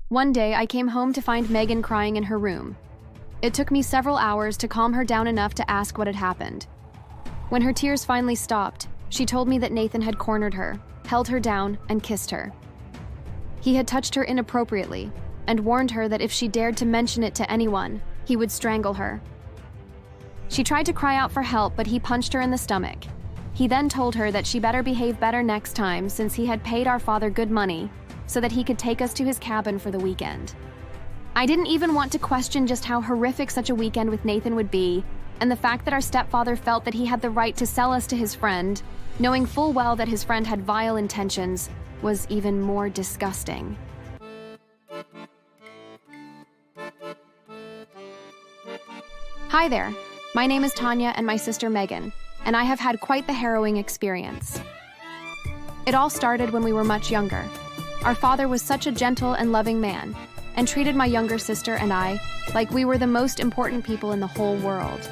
One day, I came home to find Megan crying in her room. It took me several hours to calm her down enough to ask what had happened. When her tears finally stopped, she told me that Nathan had cornered her, held her down, and kissed her. He had touched her inappropriately and warned her that if she dared to mention it to anyone, he would strangle her. She tried to cry out for help, but he punched her in the stomach. He then told her that she better behave better next time since he had paid our father good money so that he could take us to his cabin for the weekend. I didn't even want to question just how horrific such a weekend with Nathan would be, and the fact that our stepfather felt that he had the right to sell us to his friend, knowing full well that his friend had vile intentions, was even more disgusting. Hi there, my name is Tanya and my sister Megan, and I have had quite the harrowing experience. It all started when we were much younger. Our father was such a gentle and loving man, and treated my younger sister and I like we were the most important people in the whole world.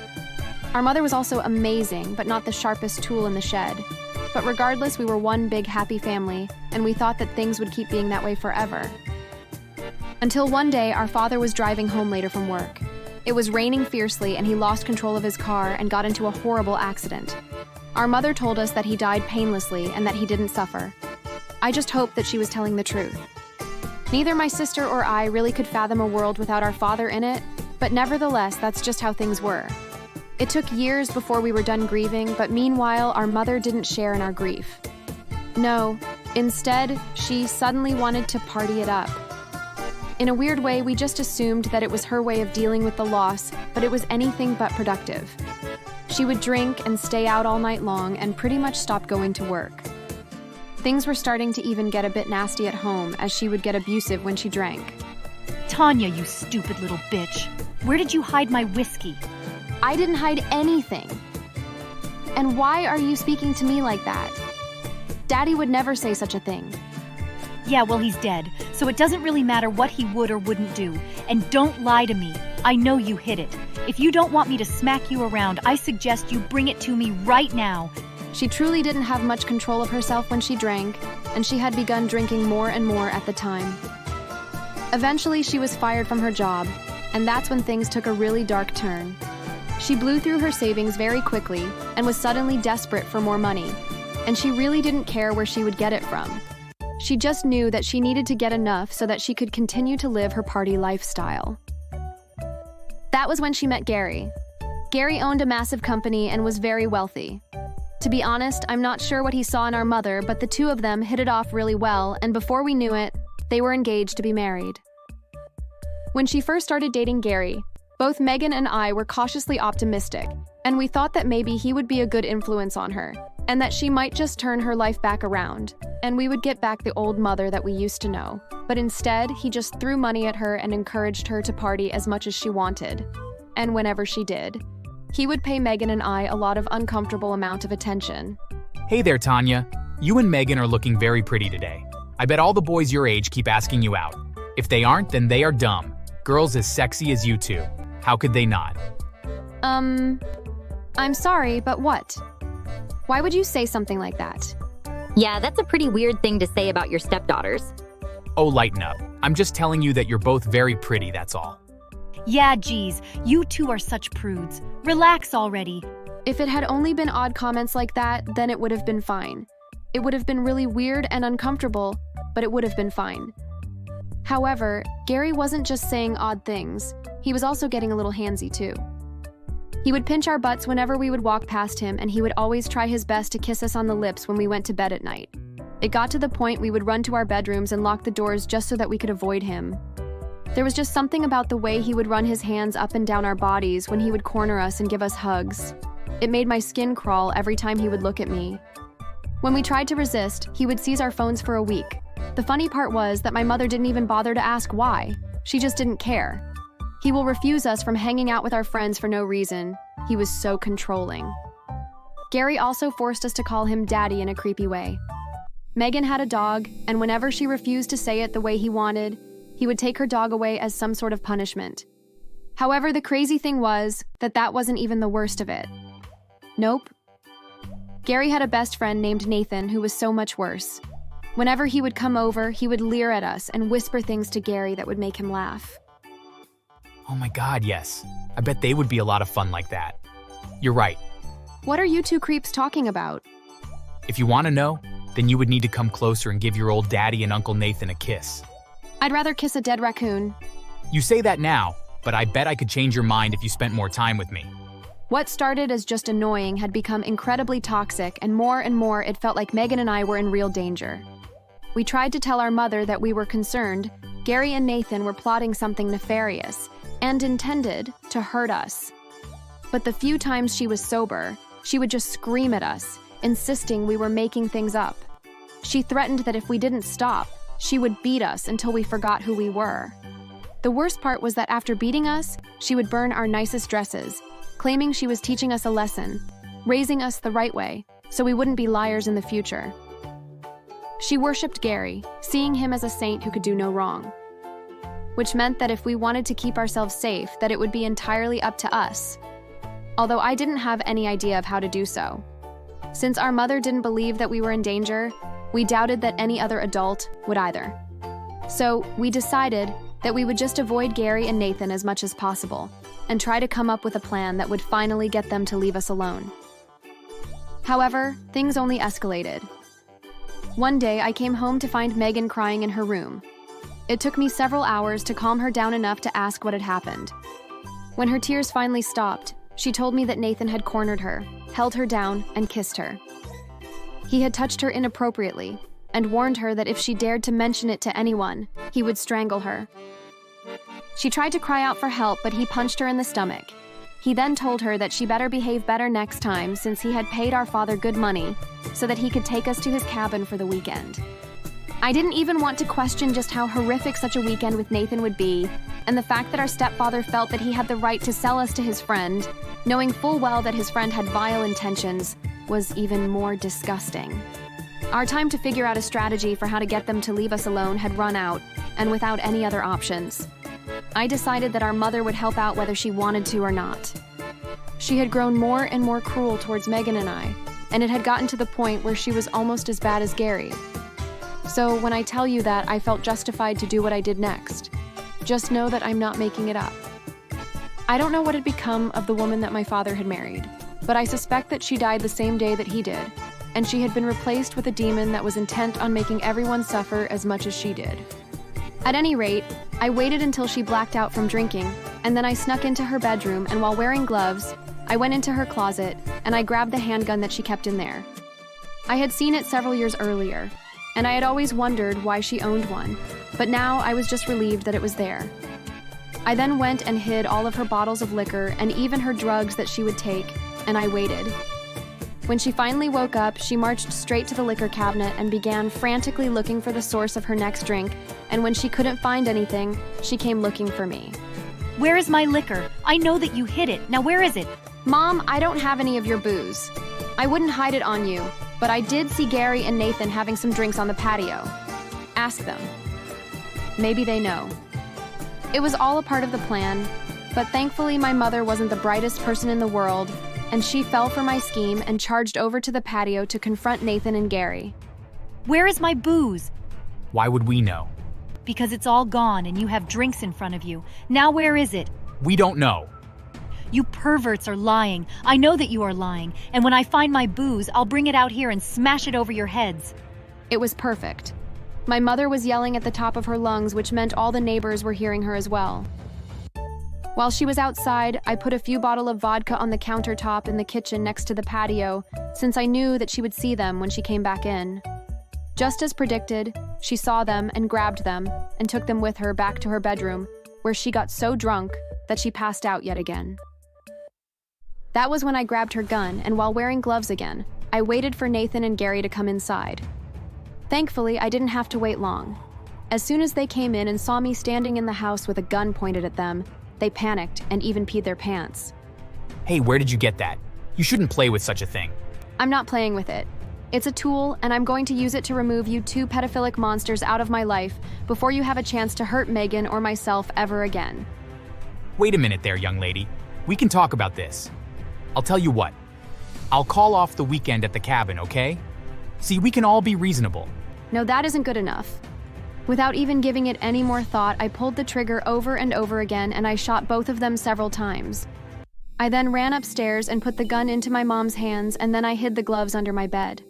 Our mother was also amazing, but not the sharpest tool in the shed. But regardless, we were one big happy family, and we thought that things would keep being that way forever. Until one day, our father was driving home later from work. It was raining fiercely, and he lost control of his car and got into a horrible accident. Our mother told us that he died painlessly and that he didn't suffer. I just hoped that she was telling the truth. Neither my sister or I really could fathom a world without our father in it, but nevertheless, that's just how things were. It took years before we were done grieving, but meanwhile, our mother didn't share in our grief. No, instead, she suddenly wanted to party it up. In a weird way, we just assumed that it was her way of dealing with the loss, but it was anything but productive. She would drink and stay out all night long and pretty much stop going to work. Things were starting to even get a bit nasty at home, as she would get abusive when she drank. Tanya, you stupid little bitch. Where did you hide my whiskey? I didn't hide anything. And why are you speaking to me like that? Daddy would never say such a thing. Yeah, well, he's dead, so it doesn't really matter what he would or wouldn't do. And don't lie to me. I know you hid it. If you don't want me to smack you around, I suggest you bring it to me right now. She truly didn't have much control of herself when she drank, and she had begun drinking more and more at the time. Eventually, she was fired from her job, and that's when things took a really dark turn. She blew through her savings very quickly and was suddenly desperate for more money, and she really didn't care where she would get it from. She just knew that she needed to get enough so that she could continue to live her party lifestyle. That was when she met Gary. Gary owned a massive company and was very wealthy. To be honest, I'm not sure what he saw in our mother, but the two of them hit it off really well, and before we knew it, they were engaged to be married. When she first started dating Gary, both Megan and I were cautiously optimistic, and we thought that maybe he would be a good influence on her, and that she might just turn her life back around, and we would get back the old mother that we used to know. But instead, he just threw money at her and encouraged her to party as much as she wanted. And whenever she did, he would pay Megan and I a lot of uncomfortable amount of attention. Hey there, Tanya. You and Megan are looking very pretty today. I bet all the boys your age keep asking you out. If they aren't, then they are dumb. Girls as sexy as you two. How could they not? I'm sorry, but what? Why would you say something like that? Yeah, that's a pretty weird thing to say about your stepdaughters. Oh, lighten up. I'm just telling you that you're both very pretty, that's all. Yeah, geez, you two are such prudes. Relax already. If it had only been odd comments like that, then it would have been fine. It would have been really weird and uncomfortable, but it would have been fine. However, Gary wasn't just saying odd things. He was also getting a little handsy too. He would pinch our butts whenever we would walk past him, and he would always try his best to kiss us on the lips when we went to bed at night. It got to the point we would run to our bedrooms and lock the doors just so that we could avoid him. There was just something about the way he would run his hands up and down our bodies when he would corner us and give us hugs. It made my skin crawl every time he would look at me. When we tried to resist, he would seize our phones for a week. The funny part was that my mother didn't even bother to ask why. She just didn't care. He will refuse us from hanging out with our friends for no reason. He was so controlling. Gary also forced us to call him Daddy in a creepy way. Megan had a dog, and whenever she refused to say it the way he wanted, he would take her dog away as some sort of punishment. However, the crazy thing was that that wasn't even the worst of it. Nope. Gary had a best friend named Nathan who was so much worse. Whenever he would come over, he would leer at us and whisper things to Gary that would make him laugh. Oh my God, yes. I bet they would be a lot of fun like that. You're right. What are you two creeps talking about? If you want to know, then you would need to come closer and give your old daddy and Uncle Nathan a kiss. I'd rather kiss a dead raccoon. You say that now, but I bet I could change your mind if you spent more time with me. What started as just annoying had become incredibly toxic, and more it felt like Megan and I were in real danger. We tried to tell our mother that we were concerned Gary and Nathan were plotting something nefarious and intended to hurt us. But the few times she was sober, she would just scream at us, insisting we were making things up. She threatened that if we didn't stop, she would beat us until we forgot who we were. The worst part was that after beating us, she would burn our nicest dresses, claiming she was teaching us a lesson, raising us the right way, so we wouldn't be liars in the future. She worshipped Gary, seeing him as a saint who could do no wrong, which meant that if we wanted to keep ourselves safe, that it would be entirely up to us. Although I didn't have any idea of how to do so. Since our mother didn't believe that we were in danger, we doubted that any other adult would either. So we decided that we would just avoid Gary and Nathan as much as possible and try to come up with a plan that would finally get them to leave us alone. However, things only escalated. One day, I came home to find Megan crying in her room. It took me several hours to calm her down enough to ask what had happened. When her tears finally stopped, she told me that Nathan had cornered her, held her down, and kissed her. He had touched her inappropriately and warned her that if she dared to mention it to anyone, he would strangle her. She tried to cry out for help, but he punched her in the stomach. He then told her that she better behave better next time since he had paid our father good money so that he could take us to his cabin for the weekend. I didn't even want to question just how horrific such a weekend with Nathan would be, and the fact that our stepfather felt that he had the right to sell us to his friend, knowing full well that his friend had vile intentions, was even more disgusting. Our time to figure out a strategy for how to get them to leave us alone had run out, and without any other options. I decided that our mother would help out whether she wanted to or not. She had grown more and more cruel towards Megan and I, and it had gotten to the point where she was almost as bad as Gary. So when I tell you that, I felt justified to do what I did next. Just know that I'm not making it up. I don't know what had become of the woman that my father had married, but I suspect that she died the same day that he did, and she had been replaced with a demon that was intent on making everyone suffer as much as she did. At any rate, I waited until she blacked out from drinking, and then I snuck into her bedroom, and while wearing gloves, I went into her closet, and I grabbed the handgun that she kept in there. I had seen it several years earlier, and I had always wondered why she owned one, but now I was just relieved that it was there. I then went and hid all of her bottles of liquor and even her drugs that she would take, and I waited. When she finally woke up, she marched straight to the liquor cabinet and began frantically looking for the source of her next drink, and when she couldn't find anything, she came looking for me. Where is my liquor? I know that you hid it. Now where is it? Mom, I don't have any of your booze. I wouldn't hide it on you, but I did see Gary and Nathan having some drinks on the patio. Ask them. Maybe they know. It was all a part of the plan, but thankfully my mother wasn't the brightest person in the world, and she fell for my scheme and charged over to the patio to confront Nathan and Gary. Where is my booze? Why would we know? Because it's all gone and you have drinks in front of you. Now where is it? We don't know. You perverts are lying. I know that you are lying, and when I find my booze, I'll bring it out here and smash it over your heads. It was perfect. My mother was yelling at the top of her lungs, which meant all the neighbors were hearing her as well. While she was outside, I put a few bottles of vodka on the countertop in the kitchen next to the patio, since I knew that she would see them when she came back in. Just as predicted, she saw them and grabbed them and took them with her back to her bedroom, where she got so drunk that she passed out yet again. That was when I grabbed her gun, and while wearing gloves again, I waited for Nathan and Gary to come inside. Thankfully, I didn't have to wait long. As soon as they came in and saw me standing in the house with a gun pointed at them, they panicked and even peed their pants. Hey, where did you get that? You shouldn't play with such a thing. I'm not playing with it. It's a tool, and I'm going to use it to remove you two pedophilic monsters out of my life before you have a chance to hurt Megan or myself ever again. Wait a minute there, young lady. We can talk about this. I'll tell you what. I'll call off the weekend at the cabin, okay? See, we can all be reasonable. No, that isn't good enough. Without even giving it any more thought, I pulled the trigger over and over again and I shot both of them several times. I then ran upstairs and put the gun into my mom's hands, and then I hid the gloves under my bed.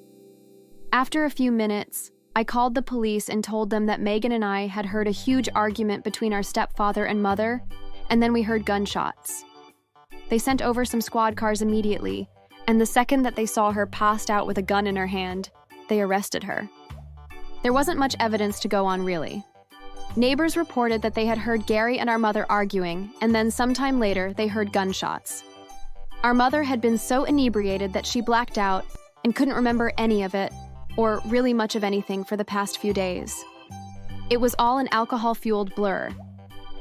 After a few minutes, I called the police and told them that Megan and I had heard a huge argument between our stepfather and mother, and then we heard gunshots. They sent over some squad cars immediately, and the second that they saw her passed out with a gun in her hand, they arrested her. There wasn't much evidence to go on, really. Neighbors reported that they had heard Gary and our mother arguing, and then sometime later, they heard gunshots. Our mother had been so inebriated that she blacked out and couldn't remember any of it, or really much of anything, for the past few days. It was all an alcohol-fueled blur.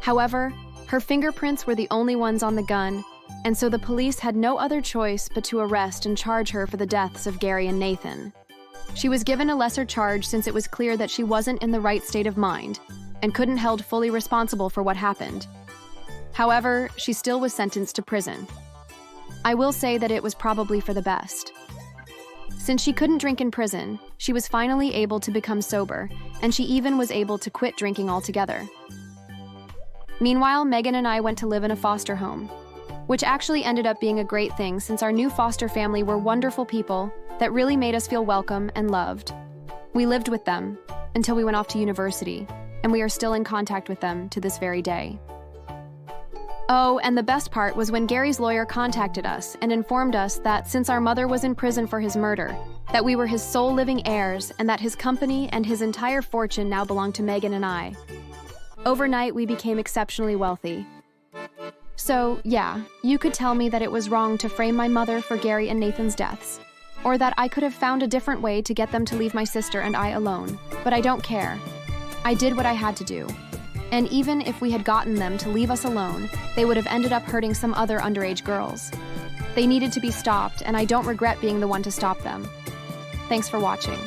However, her fingerprints were the only ones on the gun, and so the police had no other choice but to arrest and charge her for the deaths of Gary and Nathan. She was given a lesser charge since it was clear that she wasn't in the right state of mind and couldn't held fully responsible for what happened. However, she still was sentenced to prison. I will say that it was probably for the best. Since she couldn't drink in prison, she was finally able to become sober, and she even was able to quit drinking altogether. Meanwhile, Megan and I went to live in a foster home, which actually ended up being a great thing since our new foster family were wonderful people that really made us feel welcome and loved. We lived with them until we went off to university, and we are still in contact with them to this very day. Oh, and the best part was when Gary's lawyer contacted us and informed us that since our mother was in prison for his murder, that we were his sole living heirs and that his company and his entire fortune now belonged to Megan and I. Overnight, we became exceptionally wealthy. So, yeah, you could tell me that it was wrong to frame my mother for Gary and Nathan's deaths, or that I could have found a different way to get them to leave my sister and I alone, but I don't care. I did what I had to do. And even if we had gotten them to leave us alone, they would have ended up hurting some other underage girls. They needed to be stopped, and I don't regret being the one to stop them. Thanks for watching.